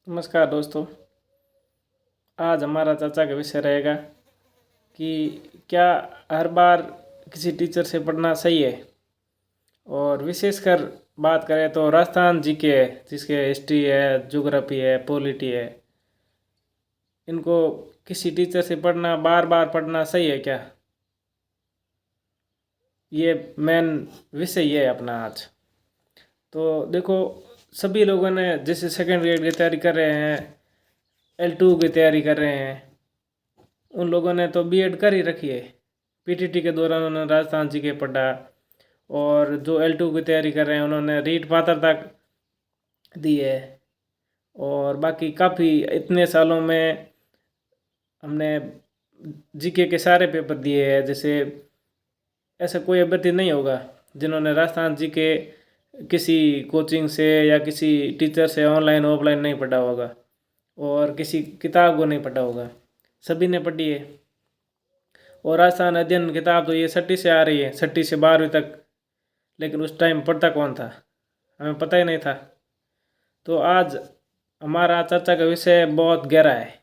नमस्कार दोस्तों। आज हमारा चर्चा का विषय रहेगा कि क्या हर बार किसी टीचर से पढ़ना सही है। और विशेषकर बात करें तो राजस्थान जीके है, जिसके हिस्ट्री है, ज्योग्राफी है, पॉलिटी है, इनको किसी टीचर से पढ़ना, बार बार पढ़ना सही है क्या? ये मेन विषय ये है अपना आज। तो देखो, सभी लोगों ने जैसे सेकेंड ग्रेड की तैयारी कर रहे हैं, L2 की तैयारी कर रहे हैं, उन लोगों ने तो बीएड कर ही रखी है। पीटीटी के दौरान उन्होंने राजस्थान जी के पढ़ा, और जो L2 की तैयारी कर रहे हैं उन्होंने रीट पात्रता दी है। और बाकी काफ़ी इतने सालों में हमने जीके के सारे पेपर दिए हैं। जैसे ऐसा कोई अभ्यर्थी नहीं होगा जिन्होंने राजस्थान जी के किसी कोचिंग से या किसी टीचर से ऑनलाइन ऑफलाइन नहीं पढ़ा होगा, और किसी किताब को नहीं पढ़ा होगा। सभी ने पढ़ी है। और राजस्थान अध्ययन किताब तो ये 6ठी से आ रही है, 6ठी से 12वीं तक। लेकिन उस टाइम पढ़ता कौन था? हमें पता ही नहीं था। तो आज हमारा चर्चा का विषय बहुत गहरा है,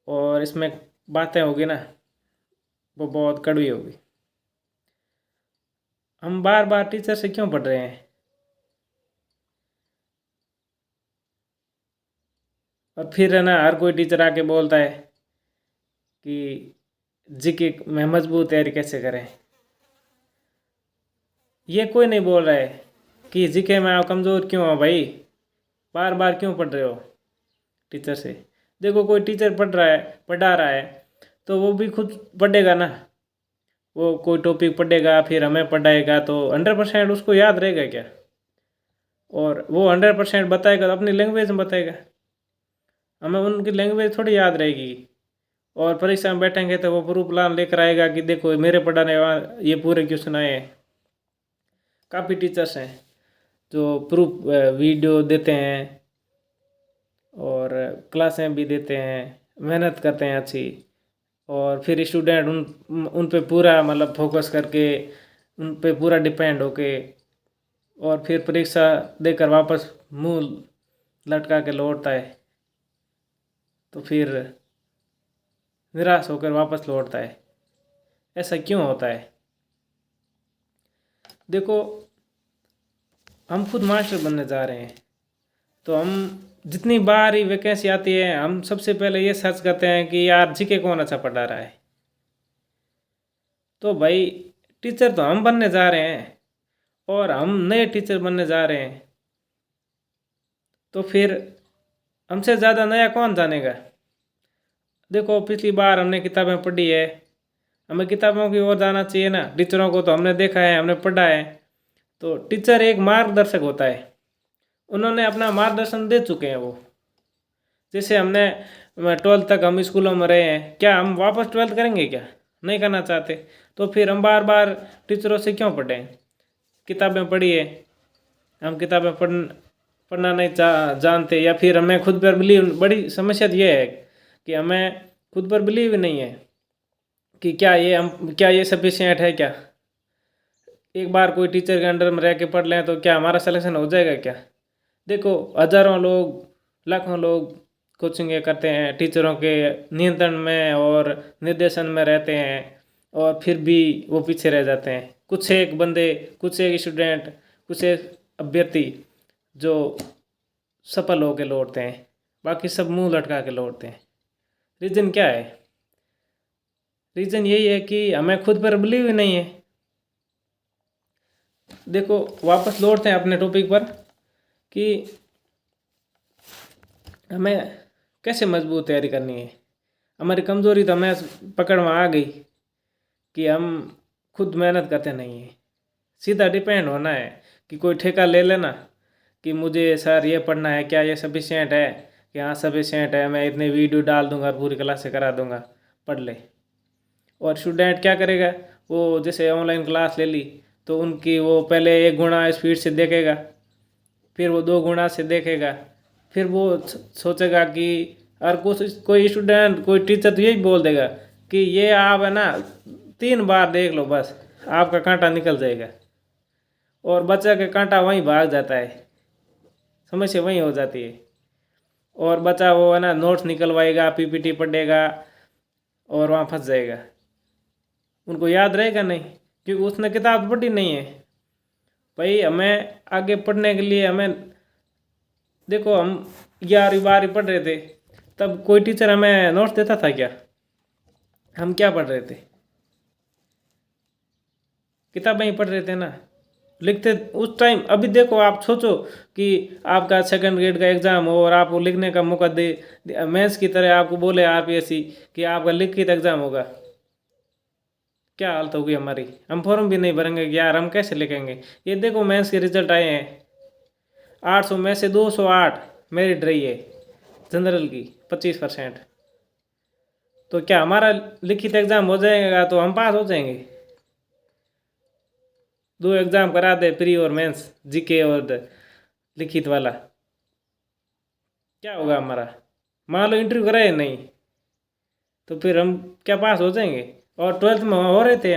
और इसमें बातें होगी ना, वो बहुत कड़वी होगी। हम बार बार टीचर से क्यों पढ़ रहे हैं? और फिर है ना, हर कोई टीचर आके बोलता है कि जीके में मजबूत तैयारी कैसे करें। ये कोई नहीं बोल रहा है कि जीके में आप कमज़ोर क्यों हो भाई, बार बार क्यों पढ़ रहे हो टीचर से। देखो, कोई टीचर पढ़ रहा है, पढ़ा रहा है, तो वो भी खुद पढ़ेगा ना। वो कोई टॉपिक पढ़ेगा, फिर हमें पढ़ाएगा, तो 100% उसको याद रहेगा क्या? और वो 100% बताएगा तो अपनी लैंग्वेज में बताएगा। हमें उनकी लैंग्वेज थोड़ी याद रहेगी। और परीक्षा में बैठेंगे तो वो प्रूफ प्लान लेकर आएगा कि देखो मेरे पढ़ाने ये पूरे क्वेश्चन आए हैं। काफ़ी टीचर्स हैं जो प्रूफ वीडियो देते हैं, और क्लासें भी देते हैं, मेहनत करते हैं अच्छी। और फिर स्टूडेंट उन पे पूरा मतलब फोकस करके, उन पे पूरा डिपेंड होके, और फिर परीक्षा देकर वापस मुंह लटका के लौटता है, तो फिर निराश होकर वापस लौटता है। ऐसा क्यों होता है? देखो, हम खुद मास्टर बनने जा रहे हैं, तो हम जितनी बार ही वैकेंसी आती है, हम सबसे पहले ये सर्च करते हैं कि यार जीके कौन अच्छा पढ़ा रहा है। तो भाई, टीचर तो हम बनने जा रहे हैं, और हम नए टीचर बनने जा रहे हैं, तो फिर हमसे ज़्यादा नया कौन जानेगा? देखो, पिछली बार हमने किताबें पढ़ी है, हमें किताबों की ओर जाना चाहिए ना। टीचरों को तो हमने देखा है, हमने पढ़ा है। तो टीचर एक मार्गदर्शक होता है, उन्होंने अपना मार्गदर्शन दे चुके हैं वो। जैसे हमने 12th तक हम स्कूलों में रहे हैं, क्या हम वापस 12th करेंगे क्या? नहीं करना चाहते। तो फिर हम बार बार टीचरों से क्यों पढ़ें? किताबें पढ़िए। हम किताबें पढ़ना नहीं जानते, या फिर हमें खुद पर बिलीव। बड़ी समस्या तो ये है कि हमें खुद पर बिलीव ही नहीं है कि क्या ये सफिशिएंट है क्या। एक बार कोई टीचर के अंडर में रह के पढ़ लें तो क्या हमारा सिलेक्शन हो जाएगा क्या? देखो, हजारों लोग, लाखों लोग कोचिंग करते हैं, टीचरों के नियंत्रण में और निर्देशन में रहते हैं, और फिर भी वो पीछे रह जाते हैं। कुछ एक बंदे, कुछ एक स्टूडेंट, कुछ एक अभ्यर्थी जो सफल होकर लौटते हैं, बाकी सब मुंह लटका के लौटते हैं। रीज़न क्या है? रीज़न यही है कि हमें खुद पर बिलीव ही नहीं है। देखो, वापस लौटते हैं अपने टॉपिक पर कि हमें कैसे मजबूत तैयारी करनी है। हमारी कमज़ोरी तो हमें पकड़ में आ गई कि हम खुद मेहनत करते नहीं हैं। सीधा डिपेंड होना है कि कोई ठेका ले लेना कि मुझे सर ये पढ़ना है, क्या ये सफिशिएंट है? कि हाँ सफिशिएंट है, मैं इतने वीडियो डाल दूंगा, पूरी क्लास से करा दूंगा, पढ़ ले। और स्टूडेंट क्या करेगा? वो जैसे ऑनलाइन क्लास ले ली, तो उनकी वो पहले 1 गुना स्पीड से देखेगा, फिर वो 2 गुना से देखेगा, फिर वो सोचेगा कि, और कुछ कोई स्टूडेंट, कोई टीचर तो यही बोल देगा कि ये आप है ना 3 बार देख लो, बस आपका कांटा निकल जाएगा। और बच्चा का कांटा वहीं भाग जाता है। समस्या वहीं हो जाती है। और बच्चा वो है ना नोट्स निकलवाएगा, पीपीटी पढ़ेगा और वहाँ फंस जाएगा, उनको याद रहेगा नहीं, क्योंकि उसने किताब पढ़ी नहीं है। भाई हमें आगे पढ़ने के लिए हमें, देखो हम 11वीं 12वीं पढ़ रहे थे, तब कोई टीचर हमें नोट्स देता था क्या? हम क्या पढ़ रहे थे? किताबें ही पढ़ रहे थे ना, लिखते उस टाइम। अभी देखो आप सोचो कि आपका सेकंड ग्रेड का एग्ज़ाम हो और आपको लिखने का मौका दे, मेंस की तरह आपको बोले आरपीएससी कि आपका लिखित एग्ज़ाम होगा, क्या हालत होगी हमारी? हम फॉर्म भी नहीं भरेंगे कि यार हम कैसे लिखेंगे। ये देखो मेंस के रिजल्ट आए हैं, 800 में से 208 मेरिट रही है, जनरल की 25%। तो क्या हमारा लिखित एग्ज़ाम हो जाएगा तो हम पास हो जाएंगे? 2 एग्ज़ाम करा दे, प्री और मेंस, जीके और लिखित वाला, क्या होगा हमारा? मान लो इंटरव्यू कराए नहीं, तो फिर हम क्या पास हो जाएंगे? और 12th में हो रहे थे,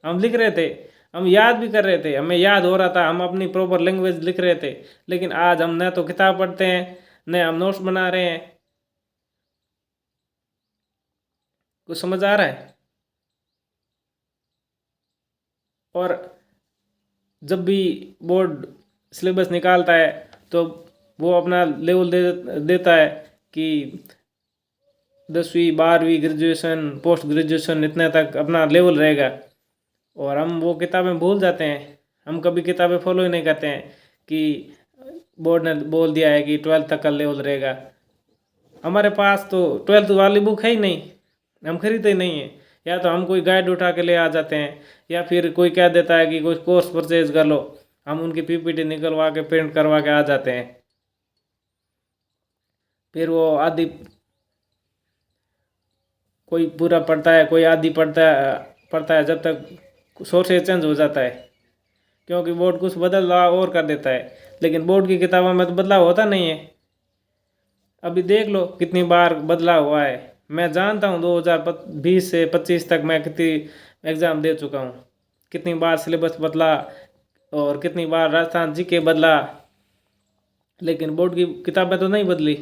हम लिख रहे थे, हम याद भी कर रहे थे, हमें याद हो रहा था, हम अपनी प्रॉपर लैंग्वेज लिख रहे थे। लेकिन आज हम न तो किताब पढ़ते हैं, न हम नोट्स बना रहे हैं। कुछ समझ आ रहा है? और जब भी बोर्ड सिलेबस निकालता है तो वो अपना लेवल देता है कि 10वीं 12वीं ग्रेजुएशन पोस्ट ग्रेजुएशन इतने तक अपना लेवल रहेगा, और हम वो किताबें भूल जाते हैं। हम कभी किताबें फॉलो ही नहीं करते हैं कि बोर्ड ने बोल दिया है कि 12th तक का लेवल रहेगा। हमारे पास तो 12th वाली बुक है ही नहीं, हम खरीदते ही नहीं है। या तो हम कोई गाइड उठा के ले आ जाते हैं, या फिर कोई कह देता है कि कोई कोर्स परचेज कर लो, हम उनकी पीपीटी निकलवा के प्रिंट करवा के आ जाते हैं। फिर वो आधी, कोई पूरा पढ़ता है, कोई आधी पढ़ता है जब तक सोर्सेज चेंज हो जाता है, क्योंकि बोर्ड कुछ बदलाव और कर देता है। लेकिन बोर्ड की किताबों में तो बदलाव होता नहीं है। अभी देख लो कितनी बार बदलाव हुआ है। मैं जानता हूँ 2020 से 25 तक मैं कितनी एग्ज़ाम दे चुका हूँ, कितनी बार सिलेबस बदला और कितनी बार राजस्थान जीके बदला, लेकिन बोर्ड की किताबें तो नहीं बदली।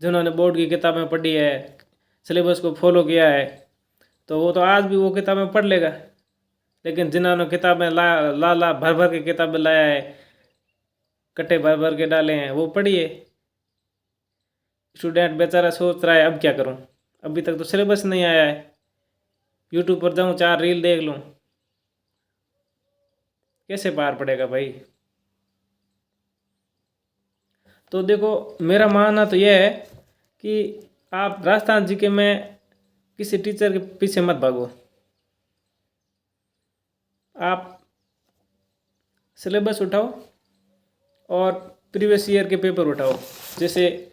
जिन्होंने बोर्ड की किताबें पढ़ी है, सिलेबस को फॉलो किया है, तो वो तो आज भी वो किताबें पढ़ लेगा। लेकिन जिन्होंने किताबें ला भर भर के किताबें लाया है, कट्टे भर भर के डाले हैं, वो पढ़िए। स्टूडेंट बेचारा सोच रहा है अब क्या करूं, अभी तक तो सिलेबस नहीं आया है, यूट्यूब पर जाऊं 4 रील देख लूं, कैसे पार पड़ेगा भाई? तो देखो मेरा मानना तो यह है कि आप राजस्थान जीके में किसी टीचर के पीछे मत भागो। आप सिलेबस उठाओ और प्रीवियस ईयर के पेपर उठाओ। जैसे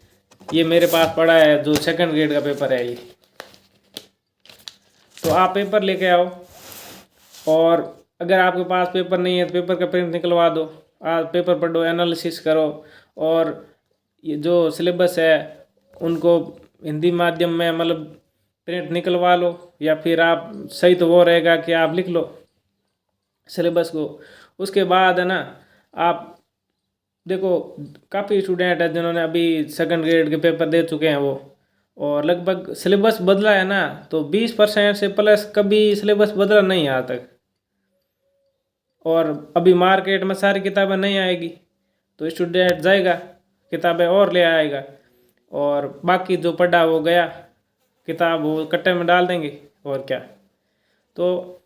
ये मेरे पास पड़ा है जो सेकंड ग्रेड का पेपर है ये, तो आप पेपर लेके आओ। और अगर आपके पास पेपर नहीं है तो पेपर का प्रिंट निकलवा दो, आप पेपर पढ़ो, एनालिसिस करो, और ये जो सिलेबस है उनको हिंदी माध्यम में मतलब प्रिंट निकलवा लो, या फिर आप सही तो वो रहेगा कि आप लिख लो सिलेबस को। उसके बाद है ना, आप देखो काफ़ी स्टूडेंट है जिन्होंने अभी सेकंड ग्रेड के पेपर दे चुके हैं वो, और लगभग सिलेबस बदला है ना, तो 20% से प्लस कभी सिलेबस बदला नहीं आज तक। और अभी मार्केट में सारी किताबें नहीं आएगी, तो स्टूडेंट जाएगा किताबें और ले आएगा, और बाकी जो पढ़ा वो गया, किताब वो कट्टे में डाल देंगे, और क्या। तो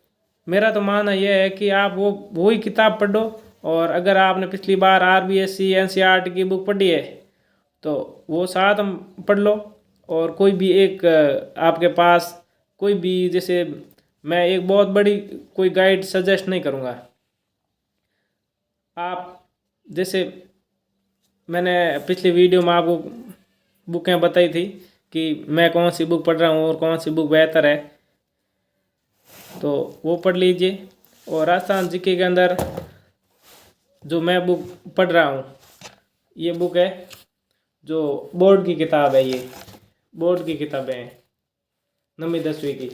मेरा तो मानना यह है कि आप वो ही किताब पढ़ो। और अगर आपने पिछली बार आरबीएससी एनसीईआरटी की बुक पढ़ी है तो वो साथ हम पढ़ लो। और कोई भी एक आपके पास कोई भी, जैसे मैं एक बहुत बड़ी कोई गाइड सजेस्ट नहीं करूँगा। आप जैसे मैंने पिछली वीडियो में आपको बुकें बताई थी कि मैं कौन सी बुक पढ़ रहा हूँ और कौन सी बुक बेहतर है, तो वो पढ़ लीजिए। और राजस्थान जीके के अंदर जो मैं बुक पढ़ रहा हूँ, ये बुक है जो बोर्ड की किताब है, ये बोर्ड की किताबें हैं 9वीं 10वीं की।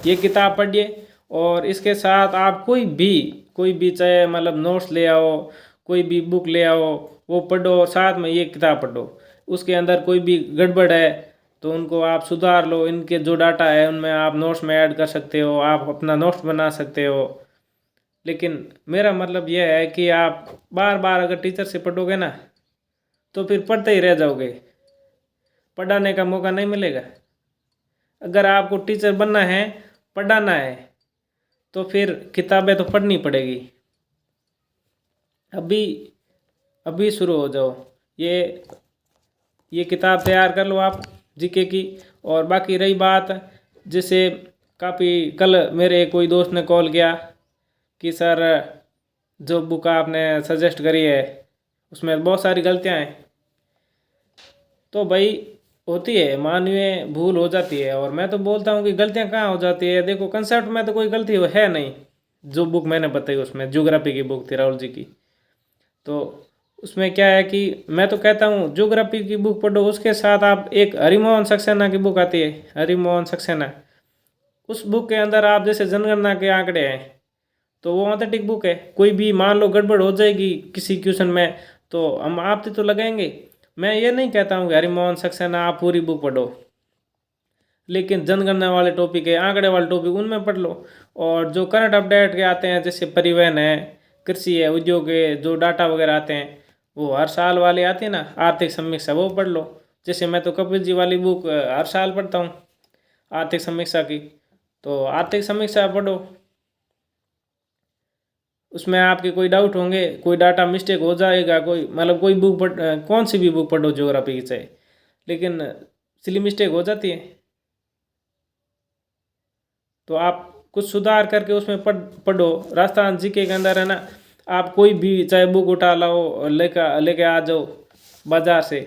ये किताब पढ़िए और इसके साथ आप कोई भी चाहे मतलब नोट्स ले आओ, कोई भी बुक ले आओ, वो पढ़ो और साथ में ये किताब पढ़ो। उसके अंदर कोई भी गड़बड़ है तो उनको आप सुधार लो। इनके जो डाटा है उनमें आप नोट्स में ऐड कर सकते हो, आप अपना नोट्स बना सकते हो। लेकिन मेरा मतलब यह है कि आप बार बार अगर टीचर से पढ़ोगे ना तो फिर पढ़ते ही रह जाओगे, पढ़ाने का मौका नहीं मिलेगा। अगर आपको टीचर बनना है, पढ़ाना है, तो फिर किताबें तो पढ़नी पड़ेगी। अभी अभी शुरू हो जाओ। ये किताब तैयार कर लो आप जीके की। और बाकी रही बात, जैसे काफ़ी कल मेरे कोई दोस्त ने कॉल किया कि सर जो बुक आपने सजेस्ट करी है उसमें बहुत सारी गलतियां हैं। तो भाई होती है, मानवीय भूल हो जाती है। और मैं तो बोलता हूँ कि गलतियाँ कहाँ हो जाती है, देखो कंसेप्ट में तो कोई गलती है नहीं। जो बुक मैंने बताई उसमें ज्योग्राफी की बुक थी राहुल जी की, तो उसमें क्या है कि मैं तो कहता हूँ ज्योग्राफी की बुक पढ़ो, उसके साथ आप एक हरिमोहन सक्सेना की बुक आती है, हरिमोहन सक्सेना। उस बुक के अंदर आप जैसे जनगणना के आंकड़े हैं तो वो ऑथेंटिक बुक है। कोई भी मान लो गड़बड़ हो जाएगी किसी क्वेश्चन में तो हम आप तो लगाएंगे। मैं ये नहीं कहता हूँ कि हरिमोहन सक्सेना आप पूरी बुक पढ़ो, लेकिन जनगणना वाले टॉपिक है, आंकड़े वाले टॉपिक उनमें पढ़ लो। और जो करंट अपडेट के आते हैं जैसे परिवहन है, कृषि है, उद्योग है, जो डाटा वगैरह आते हैं वो हर साल वाले आते हैं ना, आर्थिक समीक्षा, वो पढ़ लो। जैसे मैं तो कपिल जी वाली बुक हर साल पढ़ता हूँ आर्थिक समीक्षा की, तो आर्थिक समीक्षा पढ़ो। उसमें आपके कोई डाउट होंगे, कोई डाटा मिस्टेक हो जाएगा, कोई मतलब कोई बुक पढ़ कौन सी भी बुक पढ़ो ज्योग्राफी की चाहे, लेकिन सिली मिस्टेक हो जाती है। तो आप कुछ सुधार करके उसमें पढ़ो। राजस्थान जीके के अंदर है ना, आप कोई भी चाहे बुक उठा लाओ, लेके आ जाओ बाजार से,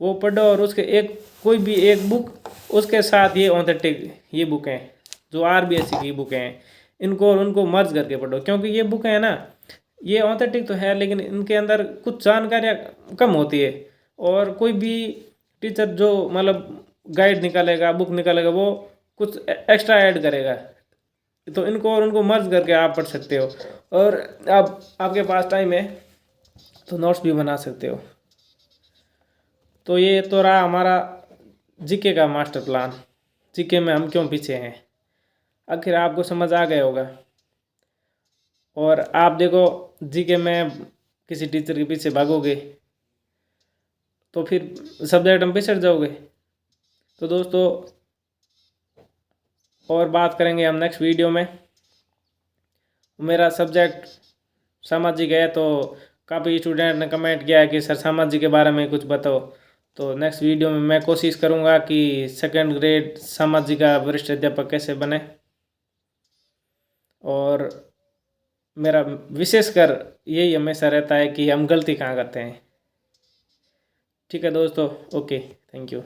वो पढ़ो। और उसके एक कोई भी एक बुक, उसके साथ ये ऑथेंटिक ये बुक हैं जो आरबीएससी की बुकें हैं, इनको और उनको मर्ज करके पढ़ो। क्योंकि ये बुक है ना, ये ऑथेंटिक तो है लेकिन इनके अंदर कुछ जानकारियाँ कम होती है। और कोई भी टीचर जो मतलब गाइड निकालेगा, बुक निकालेगा, वो कुछ एक्स्ट्रा ऐड करेगा, तो इनको और उनको मर्ज करके आप पढ़ सकते हो। और आप आपके पास टाइम है तो नोट्स भी बना सकते हो। तो ये तो रहा हमारा जीके का मास्टर प्लान, जीके में हम क्यों पीछे हैं। आखिर आपको समझ आ गया होगा। और आप देखो जीके में किसी टीचर के पीछे भागोगे तो फिर सब्जेक्ट में पिछड़ जाओगे। तो दोस्तों और बात करेंगे हम नेक्स्ट वीडियो में। मेरा सब्जेक्ट सामाजिक है, तो काफ़ी स्टूडेंट ने कमेंट किया है कि सर सामाजिक के बारे में कुछ बताओ। तो नेक्स्ट वीडियो में मैं कोशिश करूंगा कि सेकंड ग्रेड सामाजिक का वरिष्ठ अध्यापक कैसे बने। और मेरा विशेषकर यही हमेशा रहता है कि हम गलती कहाँ करते हैं। ठीक है दोस्तों, ओके, थैंक यू।